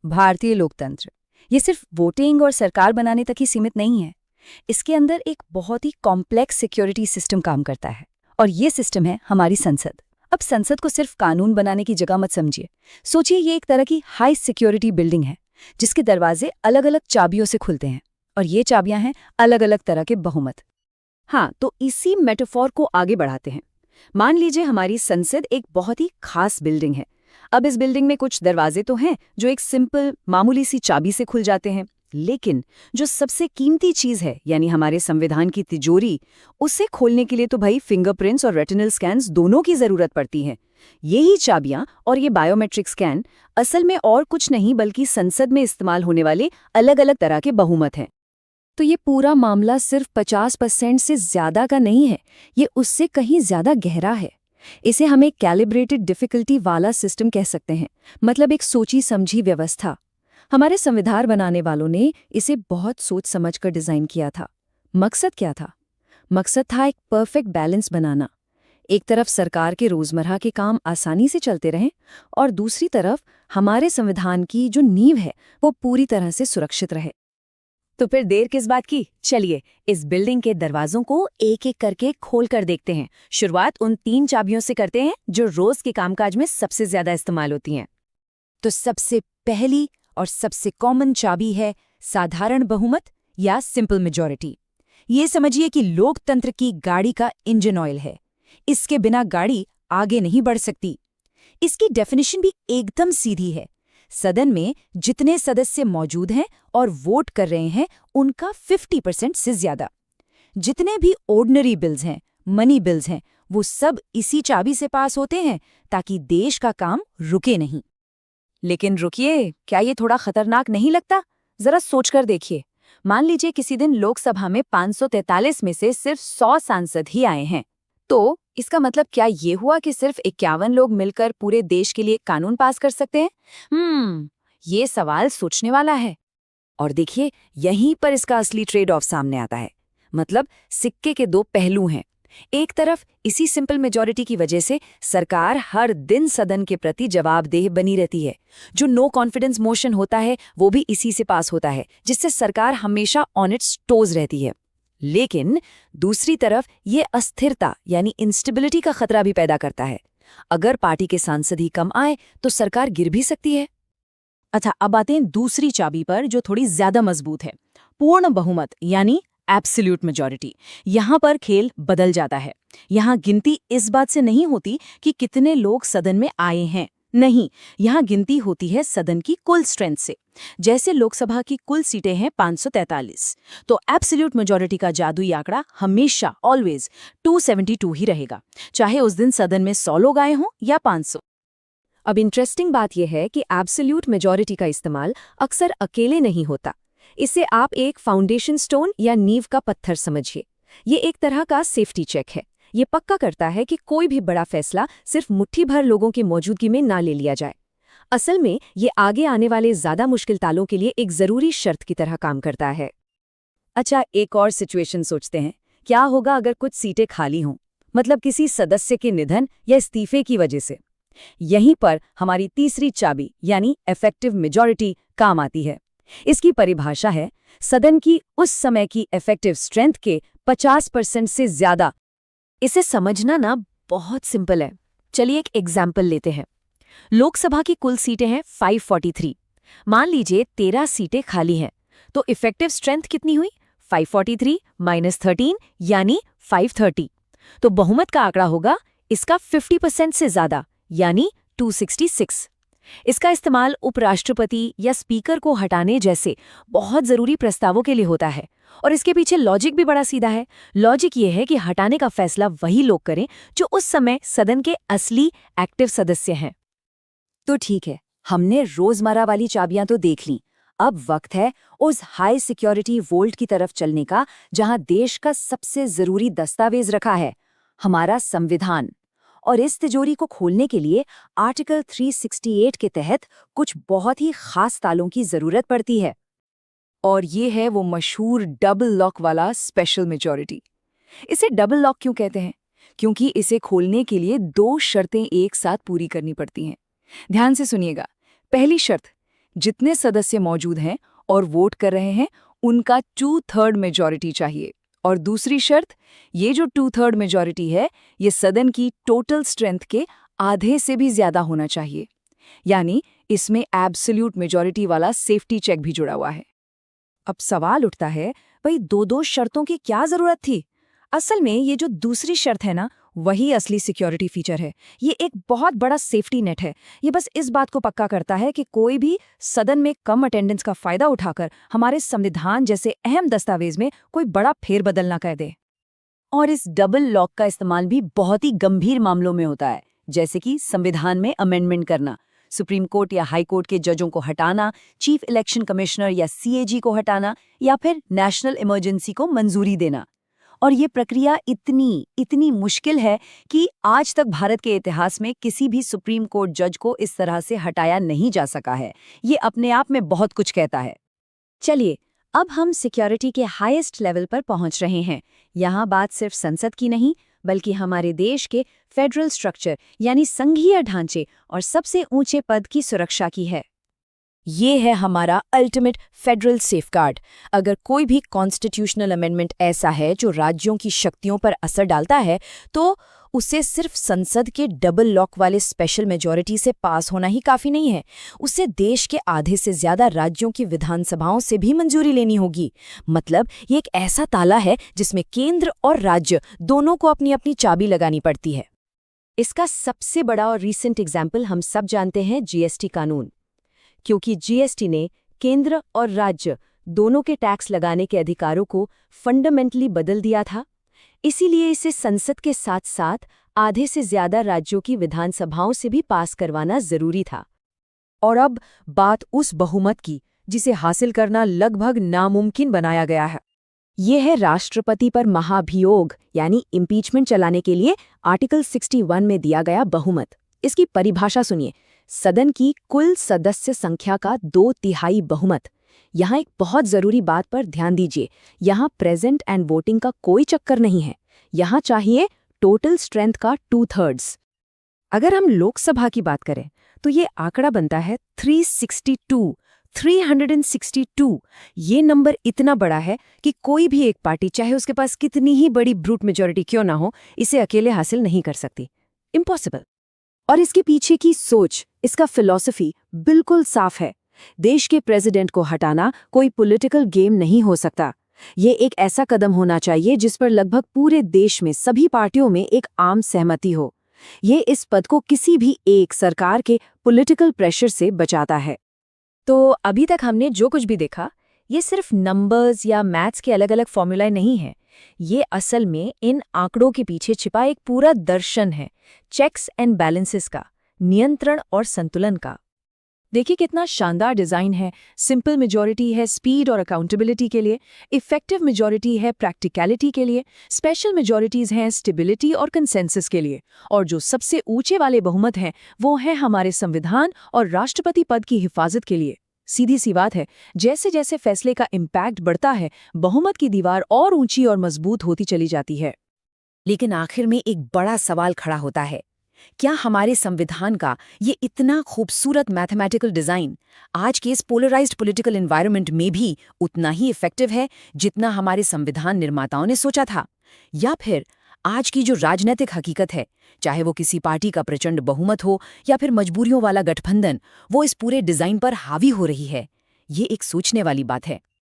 भारतीय लोकतंत्र ये सिर्फ वोटिंग और सरकार बनाने तक ही सीमित नहीं है। इसके अंदर एक बहुत ही कॉम्प्लेक्स सिक्योरिटी सिस्टम काम करता है और ये सिस्टम है हमारी संसद। अब संसद को सिर्फ कानून बनाने की जगह मत समझिए। सोचिए ये एक तरह की हाई सिक्योरिटी बिल्डिंग है जिसके दरवाजे अलग अलग चाबियों से खुलते हैं और ये चाबियां हैं अलग अलग तरह के बहुमत। हाँ, तो इसी मेटाफोर को आगे बढ़ाते हैं। मान लीजिए हमारी संसद एक बहुत ही खास बिल्डिंग है। अब इस बिल्डिंग में कुछ दरवाजे तो हैं जो एक सिंपल मामूली सी चाबी से खुल जाते हैं, लेकिन जो सबसे कीमती चीज है यानी हमारे संविधान की तिजोरी, उसे खोलने के लिए तो भाई फिंगरप्रिंट्स और रेटिनल स्कैन्स दोनों की जरूरत पड़ती है। यही चाबियां और ये बायोमेट्रिक स्कैन असल में और कुछ नहीं बल्कि संसद में इस्तेमाल होने वाले अलग अलग तरह के बहुमत हैं। तो ये पूरा मामला सिर्फ 50% से ज्यादा का नहीं है, ये उससे कहीं ज्यादा गहरा है। इसे हम एक कैलिब्रेटेड डिफिकल्टी वाला सिस्टम कह सकते हैं, मतलब एक सोची समझी व्यवस्था। हमारे संविधान बनाने वालों ने इसे बहुत सोच समझकर डिजाइन किया था। मकसद क्या था? मकसद था एक परफेक्ट बैलेंस बनाना। एक तरफ सरकार के रोजमर्रा के काम आसानी से चलते रहें और दूसरी तरफ हमारे संविधान की जो नींव है वो पूरी तरह से सुरक्षित रहे। तो फिर देर किस बात की, चलिए इस बिल्डिंग के दरवाजों को एक एक करके खोल कर देखते हैं। शुरुआत उन 3 चाबियों से करते हैं जो रोज के कामकाज में सबसे ज्यादा इस्तेमाल होती हैं। तो सबसे पहली और सबसे कॉमन चाबी है साधारण बहुमत या सिंपल मेजॉरिटी। ये समझिए कि लोकतंत्र की गाड़ी का इंजन ऑयल है। इसके बिना गाड़ी आगे नहीं बढ़ सकती। इसकी डेफिनेशन भी एकदम सीधी है। सदन में जितने सदस्य मौजूद हैं और वोट कर रहे हैं उनका 50% से ज्यादा। जितने भी ऑर्डिनरी बिल्स हैं, मनी बिल्स हैं, वो सब इसी चाबी से पास होते हैं ताकि देश का काम रुके नहीं। लेकिन रुकिए, क्या ये थोड़ा खतरनाक नहीं लगता? जरा सोचकर देखिए। मान लीजिए किसी दिन लोकसभा में 543 में से सिर्फ 100 सांसद ही आए हैं, तो इसका मतलब क्या ये हुआ कि सिर्फ 51 लोग मिलकर पूरे देश के लिए कानून पास कर सकते हैं? ये सवाल सोचने वाला है। और देखिए, यहीं पर इसका असली ट्रेड ऑफ सामने आता है। मतलब सिक्के के 2 पहलू हैं। एक तरफ इसी सिंपल मेजॉरिटी की वजह से सरकार हर दिन सदन के प्रति जवाबदेह बनी रहती है। जो नो कॉन्फिडेंस मोशन होता है वो भी इसी से पास होता है, जिससे सरकार हमेशा ऑन इट्स टोज रहती है। लेकिन दूसरी तरफ ये अस्थिरता यानी इंस्टेबिलिटी का खतरा भी पैदा करता है। अगर पार्टी के सांसद ही कम आए तो सरकार गिर भी सकती है। अच्छा, अब आते हैं दूसरी चाबी पर जो थोड़ी ज्यादा मजबूत है, पूर्ण बहुमत यानी एब्सोल्यूट मेजॉरिटी। यहां पर खेल बदल जाता है। यहां गिनती इस बात से नहीं होती कि कितने लोग सदन में आए हैं, नहीं, यहां गिनती होती है सदन की कुल स्ट्रेंथ से। जैसे लोकसभा की कुल सीटें हैं 543, तो एब्सोल्यूट मेजॉरिटी का जादुई आंकड़ा हमेशा ऑलवेज 272 ही रहेगा, चाहे उस दिन सदन में 100 लोग आए हों या 500। अब इंटरेस्टिंग बात यह है कि एब्सोल्यूट मेजॉरिटी का इस्तेमाल अक्सर अकेले नहीं होता। इसे आप एक फाउंडेशन स्टोन या नींव का पत्थर समझिए। ये एक तरह का सेफ्टी चेक है। ये पक्का करता है कि कोई भी बड़ा फैसला सिर्फ मुट्ठी भर लोगों की मौजूदगी में ना ले लिया जाए। असल में ये आगे आने वाले ज्यादा मुश्किल तालों के लिए एक जरूरी शर्त की तरह काम करता है। अच्छा, एक और सिचुएशन सोचते हैं। क्या होगा अगर कुछ सीटें खाली हों, मतलब किसी सदस्य के निधन या इस्तीफे की वजह से? यहीं पर हमारी तीसरी चाबी यानी इफेक्टिव मेजॉरिटी काम आती है। इसकी परिभाषा है सदन की उस समय की इफेक्टिव स्ट्रेंथ के 50% से ज्यादा। इसे समझना ना बहुत सिंपल है। चलिए एक एग्जाम्पल लेते हैं। लोकसभा की कुल सीटें हैं 543। मान लीजिए 13 सीटें खाली हैं, तो इफेक्टिव स्ट्रेंथ कितनी हुई? 543 - 13 यानी 530। तो बहुमत का आंकड़ा होगा इसका 50% से ज्यादा यानी 266। इसका इस्तेमाल उपराष्ट्रपति या स्पीकर को हटाने जैसे बहुत जरूरी प्रस्तावों के लिए होता है। और इसके पीछे लॉजिक भी बड़ा सीधा है। लॉजिक ये है कि हटाने का फैसला वही लोग करें जो उस समय सदन के असली एक्टिव सदस्य हैं। तो ठीक है, हमने रोजमर्रा वाली चाबियां तो देख लीं। अब वक्त है उस हाई सिक्योरिटी वोल्ट की तरफ चलने का जहां देश का सबसे जरूरी दस्तावेज रखा है, हमारा संविधान। और इस तिजोरी को खोलने के लिए आर्टिकल 368 के तहत कुछ बहुत ही खास तालों की जरूरत पड़ती है। और ये है वो मशहूर डबल लॉक वाला स्पेशल मेजॉरिटी। इसे डबल लॉक क्यों कहते हैं? क्योंकि इसे खोलने के लिए 2 शर्तें एक साथ पूरी करनी पड़ती हैं। ध्यान से सुनिएगा। पहली शर्त जितने सदस्य मौजूद हैं और वोट कर रहे हैं उनका 2/3 मेजॉरिटी चाहिए। और दूसरी शर्त, ये जो 2/3 मेजॉरिटी है ये सदन की टोटल स्ट्रेंथ के आधे से भी ज्यादा होना चाहिए। यानी इसमें एब्सोल्यूट मेजॉरिटी वाला सेफ्टी चेक भी जुड़ा हुआ है। अब सवाल उठता है, भाई दो शर्तों की क्या जरूरत थी? असल में ये जो दूसरी शर्त है ना, वही असली सिक्योरिटी फीचर है। ये एक बहुत बड़ा सेफ्टी नेट है। ये बस इस बात को पक्का करता है कि कोई भी सदन में कम अटेंडेंस का फायदा उठाकर हमारे संविधान जैसे अहम दस्तावेज में कोई बड़ा फेरबदल ना कर दे। और इस डबल लॉक का इस्तेमाल भी बहुत ही गंभीर मामलों में होता है, जैसे कि संविधान में अमेंडमेंट करना, सुप्रीम कोर्ट या हाई कोर्ट के जजों को हटाना, चीफ इलेक्शन कमिश्नर या सीएजी को हटाना, या फिर नेशनल इमरजेंसी को मंजूरी देना। और ये प्रक्रिया इतनी मुश्किल है कि आज तक भारत के इतिहास में किसी भी सुप्रीम कोर्ट जज को इस तरह से हटाया नहीं जा सका है। ये अपने आप में बहुत कुछ कहता है। चलिए, अब हम सिक्योरिटी के हाईएस्ट लेवल पर पहुंच रहे हैं। यहाँ बात सिर्फ संसद की नहीं, बल्कि हमारे देश के फेडरल स्ट्रक्चर यानी संघीय ढांचे और सबसे ऊंचे पद की सुरक्षा की है। ये है हमारा अल्टीमेट फेडरल सेफगार्ड। अगर कोई भी कॉन्स्टिट्यूशनल अमेंडमेंट ऐसा है जो राज्यों की शक्तियों पर असर डालता है, तो उसे सिर्फ संसद के डबल लॉक वाले स्पेशल मेजॉरिटी से पास होना ही काफी नहीं है। उसे देश के आधे से ज्यादा राज्यों की विधानसभाओं से भी मंजूरी लेनी होगी। मतलब ये एक ऐसा ताला है जिसमें केंद्र और राज्य दोनों को अपनी अपनी चाबी लगानी पड़ती है। इसका सबसे बड़ा और रीसेंट एग्जाम्पल हम सब जानते हैं, जीएसटी कानून। क्योंकि जीएसटी ने केंद्र और राज्य दोनों के टैक्स लगाने के अधिकारों को फंडामेंटली बदल दिया था। इसीलिए इसे संसद के साथ साथ आधे से ज्यादा राज्यों की विधानसभाओं से भी पास करवाना जरूरी था। और अब बात उस बहुमत की जिसे हासिल करना लगभग नामुमकिन बनाया गया है। ये है राष्ट्रपति पर महाभियोग यानी इम्पीचमेंट चलाने के लिए आर्टिकल 61 में दिया गया बहुमत। इसकी परिभाषा सुनिए, सदन की कुल सदस्य संख्या का 2/3 बहुमत। यहाँ एक बहुत जरूरी बात पर ध्यान दीजिए, यहाँ प्रेजेंट एंड वोटिंग का कोई चक्कर नहीं है। यहाँ चाहिए टोटल स्ट्रेंथ का 2/3। अगर हम लोकसभा की बात करें तो ये आंकड़ा बनता है 362। ये नंबर इतना बड़ा है कि कोई भी एक पार्टी, चाहे उसके पास कितनी ही बड़ी ब्रूट मेजॉरिटी क्यों ना हो, इसे अकेले हासिल नहीं कर सकती। इम्पॉसिबल। और इसके पीछे की सोच, इसका फिलॉसफी बिल्कुल साफ है। देश के प्रेसिडेंट को हटाना कोई पॉलिटिकल गेम नहीं हो सकता। ये एक ऐसा कदम होना चाहिए जिस पर लगभग पूरे देश में सभी पार्टियों में एक आम सहमति हो। ये इस पद को किसी भी एक सरकार के पॉलिटिकल प्रेशर से बचाता है। तो अभी तक हमने जो कुछ भी देखा, ये सिर्फ नंबर्स या मैथ्स के अलग अलग फॉर्मूला नहीं है। ये असल में इन आंकड़ों के पीछे छिपा एक पूरा दर्शन है, चेक्स एंड बैलेंसेस का, नियंत्रण और संतुलन का। देखिए कितना शानदार डिजाइन है। सिंपल मेजॉरिटी है स्पीड और अकाउंटेबिलिटी के लिए, इफेक्टिव मेजॉरिटी है प्रैक्टिकलिटी के लिए, स्पेशल मेजॉरिटीज हैं स्टेबिलिटी और कंसेंसस के लिए, और जो सबसे ऊंचे वाले बहुमत हैं वो हैं हमारे संविधान और राष्ट्रपति पद की हिफाजत के लिए। सीधी सी बात है, जैसे जैसे फैसले का इम्पैक्ट बढ़ता है, बहुमत की दीवार और ऊंची और मजबूत होती चली जाती है। लेकिन आखिर में एक बड़ा सवाल खड़ा होता है, क्या हमारे संविधान का ये इतना खूबसूरत मैथमेटिकल डिजाइन आज के इस पोलराइज्ड पॉलिटिकल एनवायरनमेंट में भी उतना ही इफेक्टिव है जितना हमारे संविधान निर्माताओं ने सोचा था? या फिर आज की जो राजनीतिक हकीकत है, चाहे वो किसी पार्टी का प्रचंड बहुमत हो या फिर मजबूरियों वाला गठबंधन, वो इस पूरे डिजाइन पर हावी हो रही है? ये एक सोचने वाली बात है।